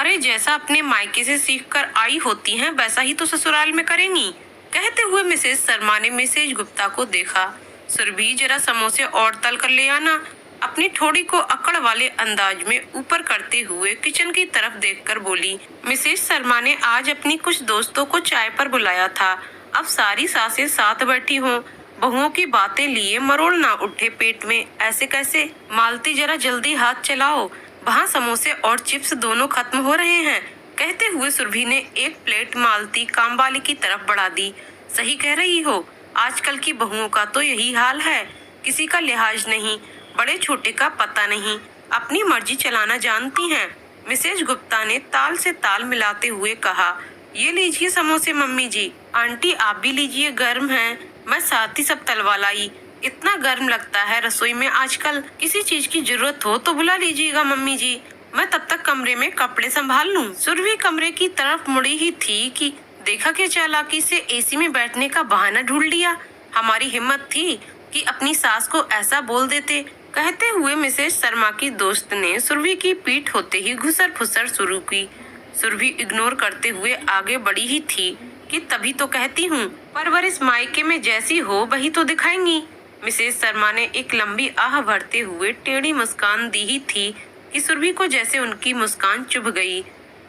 अरे जैसा अपने मायके से सीख कर आई होती हैं वैसा ही तो ससुराल में करेंगी। कहते हुए मिसेस शर्मा ने मिसेज गुप्ता को देखा। सुरभि जरा समोसे और तल कर ले आना। अपनी ठोड़ी को अकड़ वाले अंदाज में ऊपर करते हुए किचन की तरफ देखकर बोली। मिसेस शर्मा ने आज अपनी कुछ दोस्तों को चाय पर बुलाया था। अब सारी सासें साथ बैठी हों, बहुओं की बातें लिए मरोड़ ना उठे पेट में। ऐसे कैसे? मालती जरा जल्दी हाथ चलाओ, वहाँ समोसे और चिप्स दोनों खत्म हो रहे हैं। कहते हुए सुरभि ने एक प्लेट मालती कामवाली की तरफ बढ़ा दी। सही कह रही हो, आजकल की बहुओं का तो यही हाल है। किसी का लिहाज नहीं, बड़े छोटे का पता नहीं, अपनी मर्जी चलाना जानती हैं। मिसेज गुप्ता ने ताल से ताल मिलाते हुए कहा, ये लीजिए समोसे मम्मी जी। आंटी आप भी लीजिए, गर्म हैं। मैं साथ ही सब तलवा लाई। इतना गर्म लगता है रसोई में आजकल। किसी चीज की जरूरत हो तो बुला लीजिएगा मम्मी जी, मैं तब तक कमरे में कपड़े संभाल लूं। सुरभि कमरे की तरफ मुड़ी ही थी कि देखा कि चालाकी से एसी में बैठने का बहाना ढूंढ लिया। हमारी हिम्मत थी कि अपनी सास को ऐसा बोल देते। कहते हुए मिसेस शर्मा की दोस्त ने सुरभि की पीठ होते ही घुसर फुसर शुरू की। सुरभि इग्नोर करते हुए आगे बढ़ी ही थी कि तभी तो कहती हूँ, परवरिश मायके में जैसी हो वही तो दिखाएंगी। मिसेस शर्मा ने एक लंबी आह भरते हुए टेढ़ी मुस्कान दी ही थी कि सुरभि को जैसे उनकी मुस्कान चुभ गई।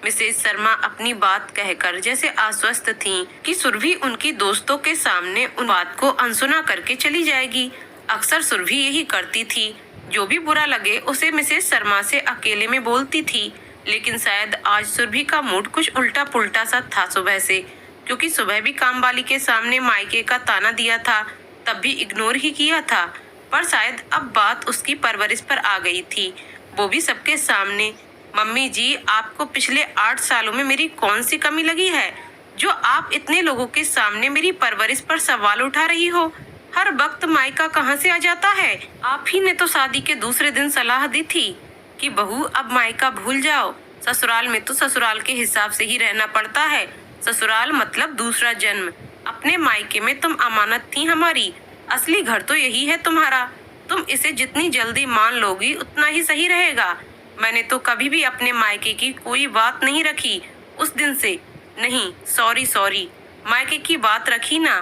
मिसेस शर्मा अपनी बात कहकर जैसे आश्वस्त थीं कि सुरभि उनकी दोस्तों के सामने उन बात को अनसुना करके चली जाएगी। अक्सर सुरभि यही करती थी, जो भी बुरा लगे उसे मिसेस शर्मा से अकेले में बोलती थी। लेकिन शायद आज सुरभि का मूड कुछ उल्टा पुल्टा सा था सुबह से, क्योंकि सुबह भी कामवाली के सामने मायके का ताना दिया था, तब भी इग्नोर ही किया था। पर शायद अब बात उसकी परवरिश पर आ गई थी, वो भी सबके सामने। मम्मी जी, आपको पिछले 8 सालों में मेरी कौन सी कमी लगी है जो आप इतने लोगों के सामने मेरी परवरिश पर सवाल उठा रही हो? हर वक्त मायका कहाँ से आ जाता है? आप ही ने तो शादी के दूसरे दिन सलाह दी थी कि बहू अब मायका भूल जाओ, ससुराल में तो ससुराल के हिसाब से ही रहना पड़ता है। ससुराल मतलब दूसरा जन्म। अपने मायके में तुम अमानत थी हमारी, असली घर तो यही है तुम्हारा। तुम इसे जितनी जल्दी मान लोगी उतना ही सही रहेगा। मैंने तो कभी भी अपने मायके की कोई बात नहीं रखी उस दिन से। नहीं, सॉरी, मायके की बात रखी ना,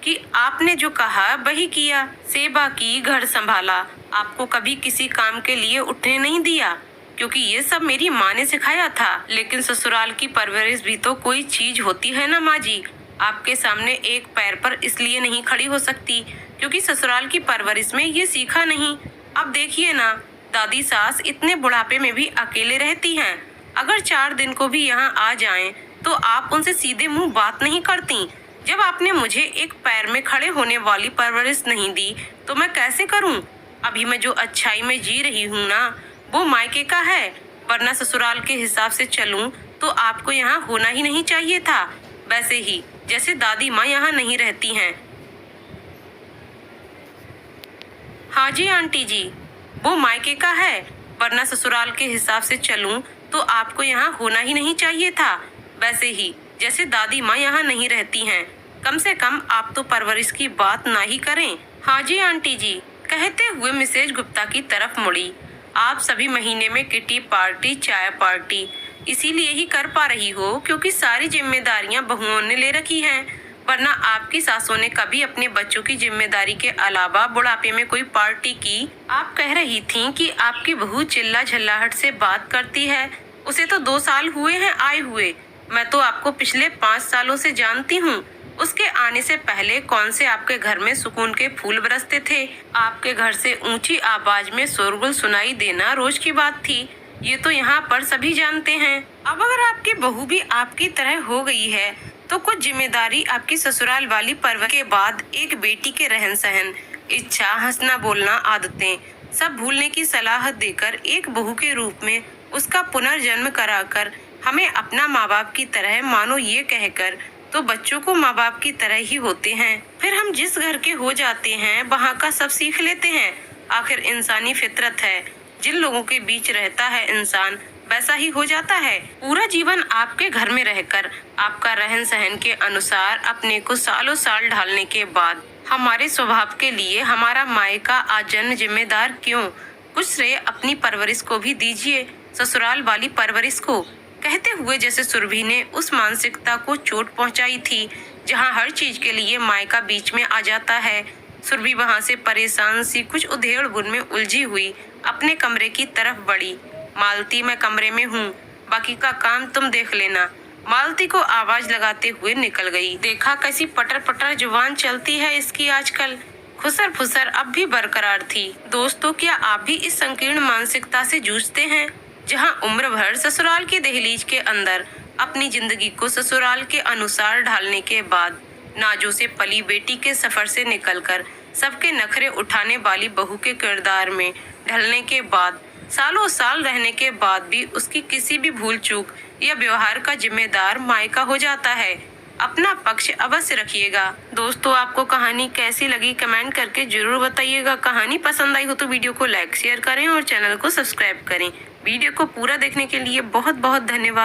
कि आपने जो कहा वही किया। सेवा की, घर संभाला, आपको कभी किसी काम के लिए उठने नहीं दिया, क्योंकि ये सब मेरी माँ ने सिखाया था। लेकिन ससुराल की परवरिश भी तो कोई चीज होती है ना माँ जी। आपके सामने एक पैर पर इसलिए नहीं खड़ी हो सकती क्योंकि ससुराल की परवरिश में ये सीखा नहीं। अब देखिए ना, दादी सास इतने बुढ़ापे में भी अकेले रहती हैं। अगर 4 दिन को भी यहाँ आ जाएं, तो आप उनसे सीधे मुंह बात नहीं करती। जब आपने मुझे एक पैर में खड़े होने वाली परवरिश नहीं दी तो मैं कैसे करूं? अभी मैं जो अच्छाई में जी रही हूं ना, वो मायके का है, वरना ससुराल के हिसाब से चलूं तो आपको यहाँ होना ही नहीं चाहिए था। वैसे ही जैसे दादी माँ यहाँ नहीं रहती हैं। हाँ जी आंटी जी, वो मायके का है, वरना ससुराल के हिसाब से चलूं तो आपको यहाँ होना ही नहीं चाहिए था। वैसे ही जैसे दादी माँ यहाँ नहीं रहती हैं। कम से कम आप तो परवरिश की बात ना ही करें। हाँ जी आंटी जी, कहते हुए मिसेज गुप्ता की तरफ मुड़ी। आप सभी महीने में किटी पार्टी, चाय पार्टी इसीलिए ही कर पा रही हो क्योंकि सारी जिम्मेदारियां बहुओं ने ले रखी हैं, वरना आपकी सासों ने कभी अपने बच्चों की जिम्मेदारी के अलावा बुढ़ापे में कोई पार्टी की? आप कह रही थीं कि आपकी बहू चिल्ला झल्लाहट से बात करती है। उसे तो 2 साल हुए हैं आए हुए। मैं तो आपको पिछले 5 सालों से जानती हूँ। उसके आने से पहले कौन से आपके घर में सुकून के फूल बरसते थे? आपके घर से ऊंची आवाज में शोरगुल सुनाई देना रोज की बात थी। ये तो यहाँ पर सभी जानते हैं। अब अगर आपकी बहू भी आपकी तरह हो गई है तो कुछ जिम्मेदारी आपकी ससुराल वाली पर्व के बाद एक बेटी के रहन सहन, इच्छा, हंसना बोलना, आदतें सब भूलने की सलाह देकर एक बहू के रूप में उसका पुनर्जन्म कराकर हमें अपना माँ बाप की तरह मानो, ये कहकर तो बच्चों को माँ बाप की तरह ही होते हैं। फिर हम जिस घर के हो जाते हैं वहाँ का सब सीख लेते हैं। आखिर इंसानी फितरत है, जिन लोगों के बीच रहता है इंसान वैसा ही हो जाता है। पूरा जीवन आपके घर में रहकर आपका रहन सहन के अनुसार अपने को सालों साल ढालने के बाद हमारे स्वभाव के लिए हमारा मायका आजन्म जिम्मेदार क्यों? कुछ श्रेय अपनी परवरिश को भी दीजिए, ससुराल वाली परवरिश को। कहते हुए जैसे सुरभि ने उस मानसिकता को चोट पहुंचाई थी जहां हर चीज के लिए मायका बीच में आ जाता है। सुरभि वहां से परेशान सी कुछ उधेड़ बुन में उलझी हुई अपने कमरे की तरफ बढ़ी। मालती, मैं कमरे में हूँ, बाकी का काम तुम देख लेना। मालती को आवाज लगाते हुए निकल गई। देखा कैसी पटर पटर जुबान चलती है इसकी आजकल। खुसर फुसर अब भी बरकरार थी। दोस्तों, क्या आप भी इस संकीर्ण मानसिकता से जूझते हैं जहां उम्र भर ससुराल की दहलीज के अंदर अपनी जिंदगी को ससुराल के अनुसार ढालने के बाद नाजों से पली बेटी के सफर से निकलकर सबके नखरे उठाने वाली बहू के किरदार में ढलने के बाद सालों साल रहने के बाद भी उसकी किसी भी भूल चूक या व्यवहार का जिम्मेदार मायका हो जाता है। अपना पक्ष अवश्य रखिएगा। दोस्तों, आपको कहानी कैसी लगी कमेंट करके जरूर बताइएगा। कहानी पसंद आई हो तो वीडियो को लाइक शेयर करें और चैनल को सब्सक्राइब करें। वीडियो को पूरा देखने के लिए बहुत बहुत धन्यवाद।